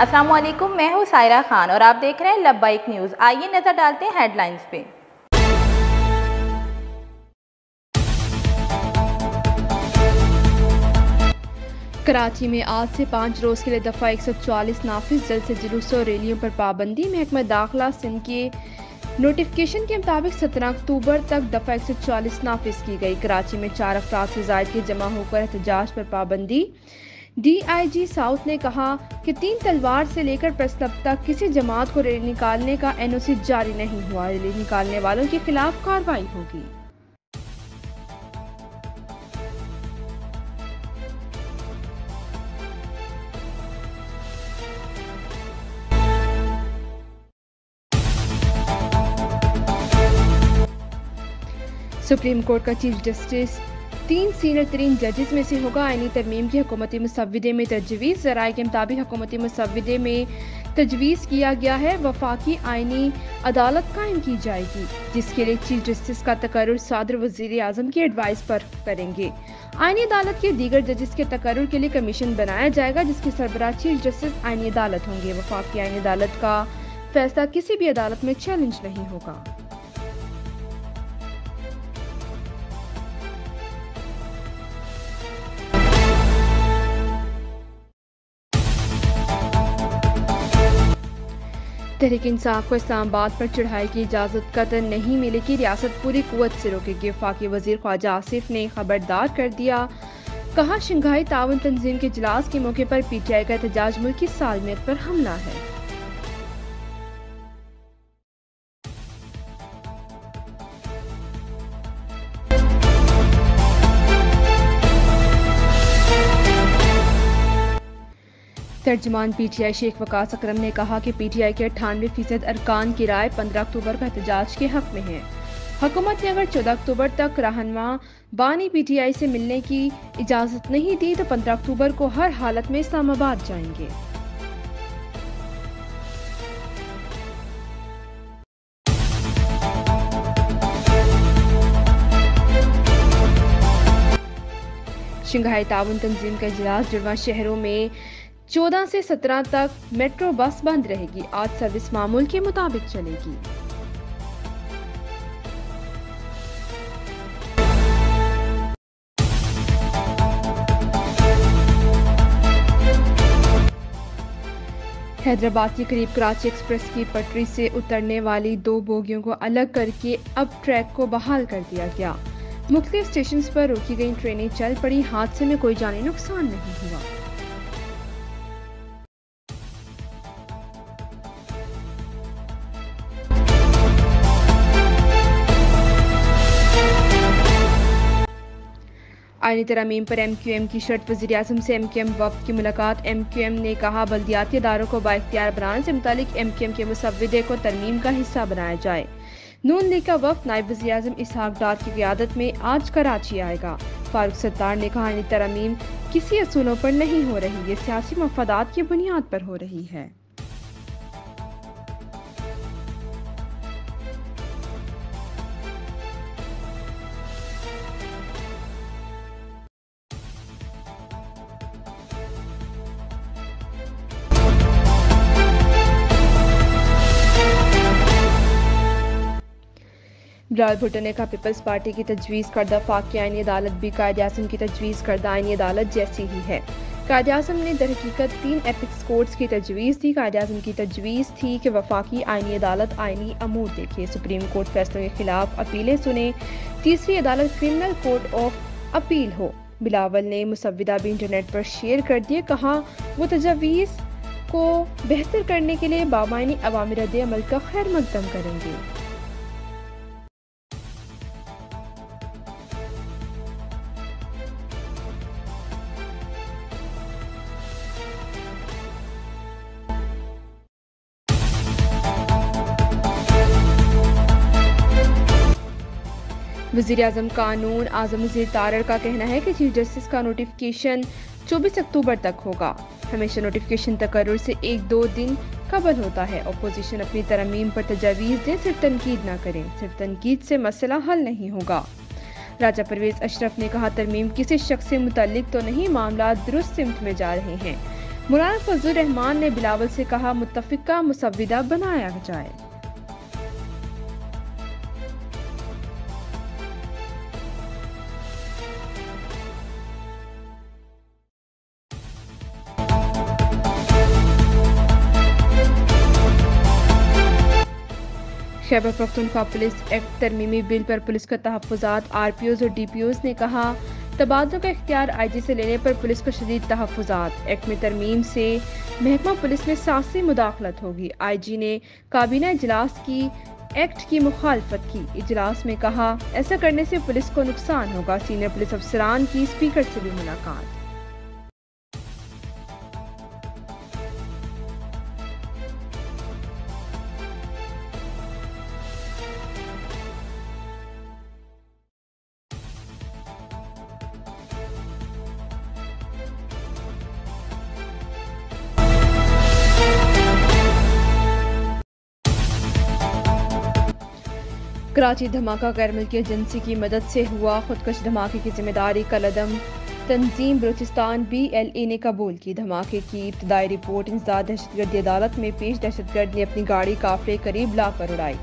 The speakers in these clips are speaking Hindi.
अस्सलाम वालेकुम, मैं हूँ सायरा खान और आप देख रहे हैं लब्बाइक न्यूज़। आइए नज़र डालते हैं हेडलाइंस पे। कराची में आज से 5 रोज़ के लिए दफ़ा 144 नाफिज, जल्द से जुलूस और रैलियों पर पाबंदी। महकमा दाखिला सिंध के नोटिफिकेशन के मुताबिक 17 अक्टूबर तक दफ़ा 144 नाफिज की गई। कराची में 4 अफराद से ज़ायद के जमा होकर एहतजाज पर पाबंदी। DIG साउथ ने कहा कि 3 तलवार से लेकर प्रेस क्लब तक किसी जमात को रैली निकालने का NOC जारी नहीं हुआ। रैली निकालने वालों के खिलाफ कार्रवाई होगी। सुप्रीम कोर्ट का चीफ जस्टिस 3 सीनियर तरीन जजेस में से होगा। आईनी तरमीम की हुकूमती मुसव्विदे में तजवीज़। ज़राए के मुताबिक हुकूमती मुसव्विदे में तजवीज़ किया गया है वफाकी आईनी अदालत कायम की जाएगी, जिसके लिए चीफ जस्टिस का तकर्रुर सदर वज़ीर आज़म की एडवाइस पर करेंगे। आईनी अदालत के दीगर जजेस के तकर्रुर के लिए कमीशन बनाया जाएगा, जिसके सरबराह चीफ जस्टिस आईनी अदालत होंगे। वफाकी आईनी अदालत का फैसला किसी भी अदालत में चैलेंज नहीं होगा। तहरीक इंसाफ को इस्लामाबाद पर चढ़ाई की इजाज़त कतई नहीं मिलेगी, रियासत पूरी कुव्वत से रोकेगी। वफाकी वज़ीर ख्वाजा आसिफ ने खबरदार कर दिया, कहा शंघाई ताउन तंजीम के इजलास के मौके पर PTI का एहतजाज मुल्क की सालमियत पर हमला है। तर्जुमान PTI शेख वकास अकरम ने कहा कि PTI के 98% अरकान की राय 15 अक्टूबर को एहतजाज के हक में है। हुकूमत ने अगर 14 अक्टूबर तक रहनुमा बानी PTI से मिलने की इजाज़त नहीं दी तो 15 अक्टूबर को हर हालत में इस्लामाबाद जाएंगे। शंघाई ताउन तंजीम का इजलास जुड़वा शहरों में 14 से 17 तक मेट्रो बस बंद रहेगी। आज सर्विस मामूल के मुताबिक चलेगी। हैदराबाद के करीब कराची एक्सप्रेस की पटरी से उतरने वाली 2 बोगियों को अलग करके अब ट्रैक को बहाल कर दिया गया। मुख्तलिफ स्टेशन पर रोकी गई ट्रेनें चल पड़ी। हादसे में कोई जानी नुकसान नहीं हुआ। आईनी तरमीम पर MQM की शर्त। वज़ीर आज़म से MQM वफ़द की मुलाकात। MQM ने कहा बल्दियाती इदारों को बाइख्तियार बनाने से मुतालिक MQM के मुसव्विदे को तरमीम का हिस्सा बनाया जाए। नून लीग का वफ़द नायब वज़ीर आज़म इसहाक डार की क़ियादत में आज कराची आएगा। फारूक सत्तार ने कहा आईनी तरमीम किसी असूलों पर नहीं हो रही, ये सियासी मफादात की बुनियाद पर हो रही है। बिलावल भुट्टो ने कहा पीपल्स पार्टी की तजवीज़ करदा वफाकी आईनी अदालत भी कायद-ए-आज़म की तजवीज़ करदा आईनी अदालत जैसी ही है। कायद-ए-आज़म ने दरहकीकत 3 एपिक्स कोर्ट्स की तजवीज़ दी। कायद-ए-आज़म की तजवीज़ थी कि वफाकी आईनी अदालत आईनी अमूर देखे, सुप्रीम कोर्ट फैसलों के खिलाफ अपीलें सुने, तीसरी अदालत क्रिमिनल कोर्ट ऑफ अपील हो। बिलावल ने मुसव्विदा भी इंटरनेट पर शेयर कर दिए, कहा वो तजवीज़ को बेहतर करने के लिए बामायनी अवामी रद्द अमल का खैर मकदम करेंगे। वज़ीर आज़म कानून आज़म वज़ीर तारड़ का कहना है कि चीफ जस्टिस का नोटिफिकेशन 24 अक्टूबर तक होगा। हमेशा नोटिफिकेशन तकर्रुर से 1-2 दिन कबल होता है। अपोजिशन अपनी तरमीम पर तजावीज़ दें, सिर्फ तनकीद ना करें। सिर्फ तनकीद से मसला हल नहीं होगा। राजा परवेज़ अशरफ ने कहा तरमीम किसी शख्स से मुतल्लिक तो नहीं, मामला दुरुस्त सिमत में जा रहे हैं। मौलाना फजलुर रहमान ने बिलावल से कहा मुत्तफिका मुसव्विदा बनाया जाए। खैबर पख्तूनख्वा पुलिस एक्ट तरमीमी बिल पर पुलिस का तहफ़्फ़ुज़ात। RPOs और DPOs ने कहा तबादलों का इख्तियार IG से लेने पर पुलिस को शदीद तहफ़्फ़ुज़ात। एक्ट में तरमीम से महकमा पुलिस में सियासी मुदाखलत होगी। IG ने काबीना इजलास की एक्ट की मुखालफत की। इजलास में कहा ऐसा करने से पुलिस को नुकसान होगा। सीनियर पुलिस अफसरान की स्पीकर से भी मुलाकात। कराची धमाका गैर मुल्की एजेंसी की मदद से हुआ। खुदकश धमाके की जिम्मेदारी कलअदम तंजीम बलूचिस्तान BLA ने कबूल की। धमाके की इब्तदाई रिपोर्ट इंसदाद दहशतगर्दी अदालत में पेश। दहशतगर्द ने अपनी गाड़ी काफले करीब लाकर उड़ाई।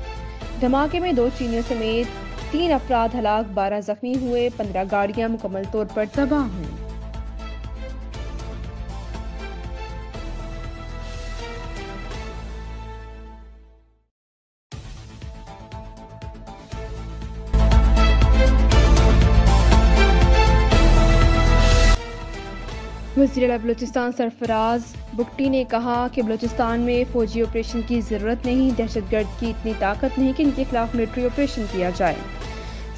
धमाके में 2 चीनियों समेत 3 अफराद हलाक, 12 जख्मी हुए। 15 गाड़ियां मुकम्मल तौर पर तबाह हुई। वज़ीर आला बलूचिस्तान सरफराज बुगटी ने कहा कि बलूचिस्तान में फौजी ऑपरेशन की ज़रूरत नहीं। दहशतगर्द की इतनी ताकत नहीं कि इनके खिलाफ मिलिट्री ऑपरेशन किया जाए।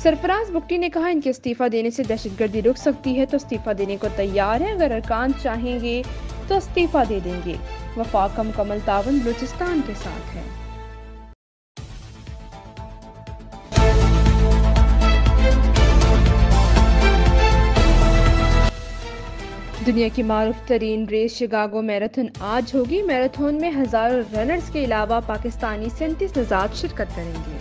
सरफराज बुगटी ने कहा इनके इस्तीफ़ा देने से दहशतगर्दी रुक सकती है तो इस्तीफ़ा देने को तैयार है। अगर अरकान चाहेंगे तो इस्तीफ़ा दे देंगे। वफाक का मुकम्मल तावन बलूचिस्तान के साथ है। दुनिया की मारूफ तरीन रेस शिकागो मैराथन आज होगी। मैराथन में हजारों रनर्स के अलावा पाकिस्तानी 37 नजात शिरकत करेंगे।